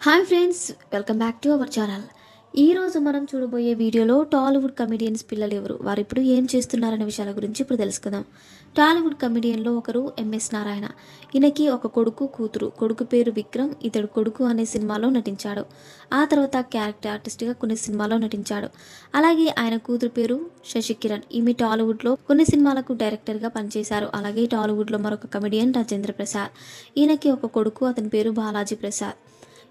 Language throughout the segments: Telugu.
Hi friends, welcome back to our channel. ఈరోజు మనం చూడబోయే వీడియోలో టాలీవుడ్ కమెడియన్స్ పిల్లలు ఎవరు, వారు ఇప్పుడు ఏం చేస్తున్నారనే విషయాల గురించి ఇప్పుడు తెలుసుకుందాం. టాలీవుడ్ కమెడియన్లో ఒకరు ఎంఎస్ నారాయణ. ఈయనకి ఒక కొడుకు కూతురు. కొడుకు పేరు విక్రమ్. ఇతడు కొడుకు అనే సినిమాలో నటించాడు. ఆ తర్వాత క్యారెక్టర్ ఆర్టిస్ట్గా కొన్ని సినిమాల్లో నటించాడు. అలాగే ఆయన కూతురు పేరు శశికిరణ్. ఈమె టాలీవుడ్లో కొన్ని సినిమాలకు డైరెక్టర్గా పనిచేశారు. అలాగే టాలీవుడ్లో మరొక కమెడియన్ రాజేంద్ర ప్రసాద్. ఈయనకి ఒక కొడుకు, అతని పేరు బాలాజీ ప్రసాద్.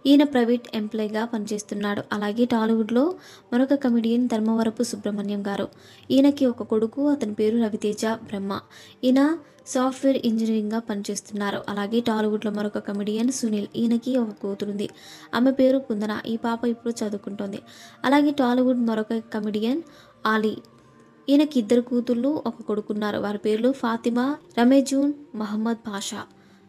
ఈయన ప్రైవేట్ ఎంప్లాయీగా పనిచేస్తున్నాడు. అలాగే టాలీవుడ్లో మరొక కమెడియన్ ధర్మవరపు సుబ్రహ్మణ్యం గారు. ఈయనకి ఒక కొడుకు, అతని పేరు రవితేజ బ్రహ్మ. ఈయన సాఫ్ట్వేర్ ఇంజనీరింగ్గా పనిచేస్తున్నారు. అలాగే టాలీవుడ్లో మరొక కమెడియన్ సునీల్. ఈయనకి ఒక కూతురుంది. ఆమె పేరు కుందన. ఈ పాప ఇప్పుడు చదువుకుంటోంది. అలాగే టాలీవుడ్ మరొక కమెడియన్ ఆలీ. ఈయనకి ఇద్దరు కూతుళ్ళు, ఒక కొడుకున్నారు. వారి పేర్లు ఫాతిమా, రమేజూన్, మహమ్మద్ పాషా,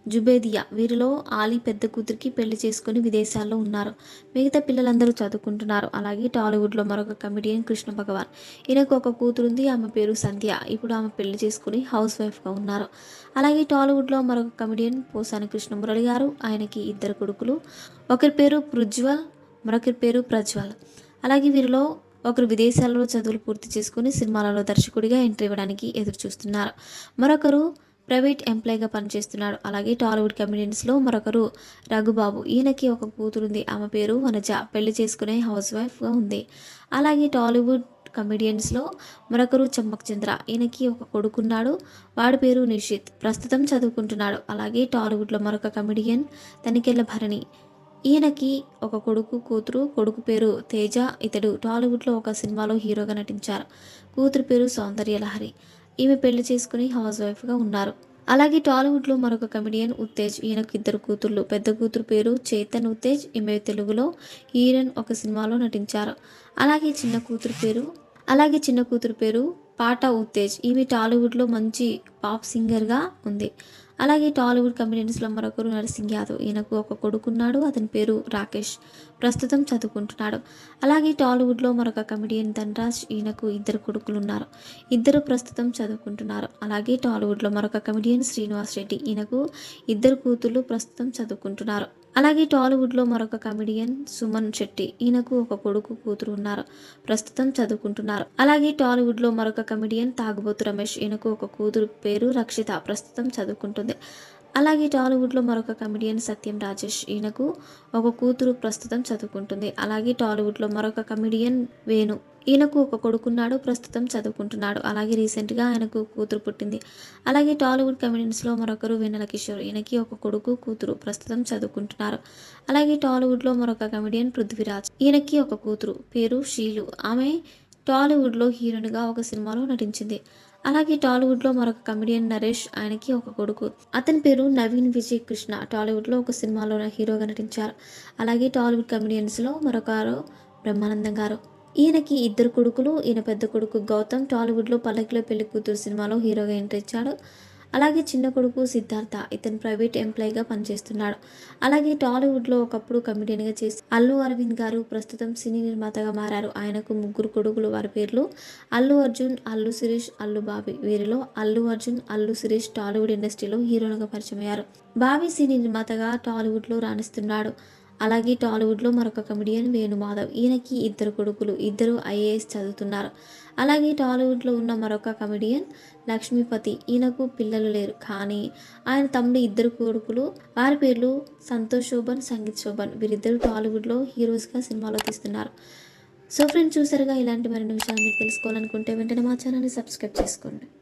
జుబేదియా. వీరిలో ఆలీ పెద్ద కూతురికి పెళ్లి చేసుకుని విదేశాల్లో ఉన్నారు. మిగతా పిల్లలందరూ చదువుకుంటున్నారు. అలాగే టాలీవుడ్లో మరొక కమెడియన్ కృష్ణ భగవాన్. ఈయనకు ఒక కూతురుంది. ఆమె పేరు సంధ్య. ఇప్పుడు ఆమె పెళ్లి చేసుకుని హౌస్ వైఫ్గా ఉన్నారు. అలాగే టాలీవుడ్లో మరొక కమెడియన్ పోసాని కృష్ణమురళి గారు. ఆయనకి ఇద్దరు కొడుకులు. ఒకరి పేరు పృజ్వల్, మరొకరి పేరు ప్రజ్వల్. అలాగే వీరిలో ఒకరు విదేశాల్లో చదువులు పూర్తి చేసుకుని సినిమాలలో దర్శకుడిగా ఎంట్రీ ఇవ్వడానికి ఎదురు చూస్తున్నారు. మరొకరు ప్రైవేట్ ఎంప్లాయీగా పనిచేస్తున్నాడు. అలాగే టాలీవుడ్ కమెడియన్స్లో మరొకరు రఘుబాబు. ఈయనకి ఒక కూతురుంది. ఆమె పేరు వనజ. పెళ్లి చేసుకునే హౌస్ వైఫ్గా ఉంది. అలాగే టాలీవుడ్ కమెడియన్స్లో మరొకరు చమ్మక్ చంద్ర. ఈయనకి ఒక కొడుకున్నాడు. వాడి పేరు నిషిత్. ప్రస్తుతం చదువుకుంటున్నాడు. అలాగే టాలీవుడ్లో మరొక కమెడియన్ తనికెళ్ళ భరణి. ఈయనకి ఒక కొడుకు, కూతురు. కొడుకు పేరు తేజ. ఇతడు టాలీవుడ్లో ఒక సినిమాలో హీరోగా నటించారు. కూతురు పేరు సౌందర్యలహరి. ఈమె పెళ్లి చేసుకుని హౌస్ వైఫ్గా ఉన్నారు. అలాగే టాలీవుడ్లో మరొక కమెడియన్ ఉత్తేజ్. ఈయనకు ఇద్దరు కూతుర్లు. పెద్ద కూతురు పేరు చేతన్ ఉత్తేజ్. ఈమె తెలుగులో హీరోయిన్ ఒక సినిమాలో నటించారు. అలాగే చిన్న కూతురు పేరు పాట ఉత్తేజ్. ఈమె టాలీవుడ్లో మంచి పాప్ సింగర్గా ఉంది. అలాగే టాలీవుడ్ కమెడియన్స్లో మరొకరు నరసింగ్ యాదవ్. ఈయనకు ఒక కొడుకున్నాడు. అతని పేరు రాకేష్. ప్రస్తుతం చదువుకుంటున్నాడు. అలాగే టాలీవుడ్లో మరొక కమెడియన్ ధనరాజ్. ఈయనకు ఇద్దరు కొడుకులు ఉన్నారు. ఇద్దరు ప్రస్తుతం చదువుకుంటున్నారు. అలాగే టాలీవుడ్లో మరొక కమెడియన్ శ్రీనివాస్ రెడ్డి. ఈయనకు ఇద్దరు కూతుళ్ళు ప్రస్తుతం చదువుకుంటున్నారు. అలాగే టాలీవుడ్లో మరొక కమెడియన్ సుమన్ శెట్టి. ఈయనకు ఒక కొడుకు, కూతురు ఉన్నారు. ప్రస్తుతం చదువుకుంటున్నారు. అలాగే టాలీవుడ్లో మరొక కమెడియన్ తాగుబోతు రమేష్. ఈయనకు ఒక కూతురు పేరు రక్షిత. ప్రస్తుతం చదువుకుంటుంది. అలాగే టాలీవుడ్లో మరొక కమెడియన్ సత్యం రాజేష్. ఈయనకు ఒక కూతురు ప్రస్తుతం చదువుకుంటుంది. అలాగే టాలీవుడ్లో మరొక కమెడియన్ వేణు. ఈయనకు ఒక కొడుకున్నాడు. ప్రస్తుతం చదువుకుంటున్నాడు. అలాగే రీసెంట్గా ఆయనకు కూతురు పుట్టింది. అలాగే టాలీవుడ్ కమెడియన్స్లో మరొకరు వెన్నెల కిషోర్. ఈయనకి ఒక కొడుకు, కూతురు. ప్రస్తుతం చదువుకుంటున్నారు. అలాగే టాలీవుడ్లో మరొక కమెడియన్ పృథ్వీరాజ్. ఈయనకి ఒక కూతురు పేరు షీలు. ఆమె టాలీవుడ్లో హీరోయిన్గా ఒక సినిమాలో నటించింది. అలాగే టాలీవుడ్లో మరొక కమెడియన్ నరేష్. ఆయనకి ఒక కొడుకు. అతని పేరు నవీన్ విజయ్ కృష్ణ. టాలీవుడ్లో ఒక సినిమాలో హీరోగా నటించారు. అలాగే టాలీవుడ్ కమెడియన్స్లో మరొకరు బ్రహ్మానందం గారు. ఈయనకి ఇద్దరు కొడుకులు. ఈయన పెద్ద కొడుకు గౌతమ్ టాలీవుడ్లో పల్లకిలో పెళ్లి కూతురు సినిమాలో హీరోగా ఎంట్రీ ఇచ్చాడు. అలాగే చిన్న కొడుకు సిద్ధార్థ. ఇతను ప్రైవేట్ ఎంప్లాయీగా పనిచేస్తున్నాడు. అలాగే టాలీవుడ్లో ఒకప్పుడు కమెడియన్గా చేసి అల్లు అరవింద్ గారు ప్రస్తుతం సినీ నిర్మాతగా మారారు. ఆయనకు ముగ్గురు కొడుకులు. వారి పేర్లు అల్లు అర్జున్, అల్లు శిరీష్, అల్లు బాబీ. వీరిలో అల్లు అర్జున్, అల్లు శిరీష్ టాలీవుడ్ ఇండస్ట్రీలో హీరోలుగా పరిచయమయ్యారు. బాబీ సినీ నిర్మాతగా టాలీవుడ్లో రాణిస్తున్నాడు. అలాగే టాలీవుడ్లో మరొక కమెడియన్ వేణుమాధవ్. ఈయనకి ఇద్దరు కొడుకులు. ఇద్దరు ఐఏఎస్ చదువుతున్నారు. అలాగే టాలీవుడ్లో ఉన్న మరొక కమెడియన్ లక్ష్మీపతి. ఈయనకు పిల్లలు లేరు, కానీ ఆయన తమ్ముడు ఇద్దరు కొడుకులు. వారి పేర్లు సంతోష్ శోభన్, సంగీత్ శోభన్. వీరిద్దరు టాలీవుడ్లో హీరోస్గా సినిమాలో తీస్తున్నారు. సో ఫ్రెండ్స్, చూసారుగా. ఇలాంటి మరిన్ని విషయాలు మీరు తెలుసుకోవాలనుకుంటే వెంటనే మా ఛానల్ని సబ్స్క్రైబ్ చేసుకోండి.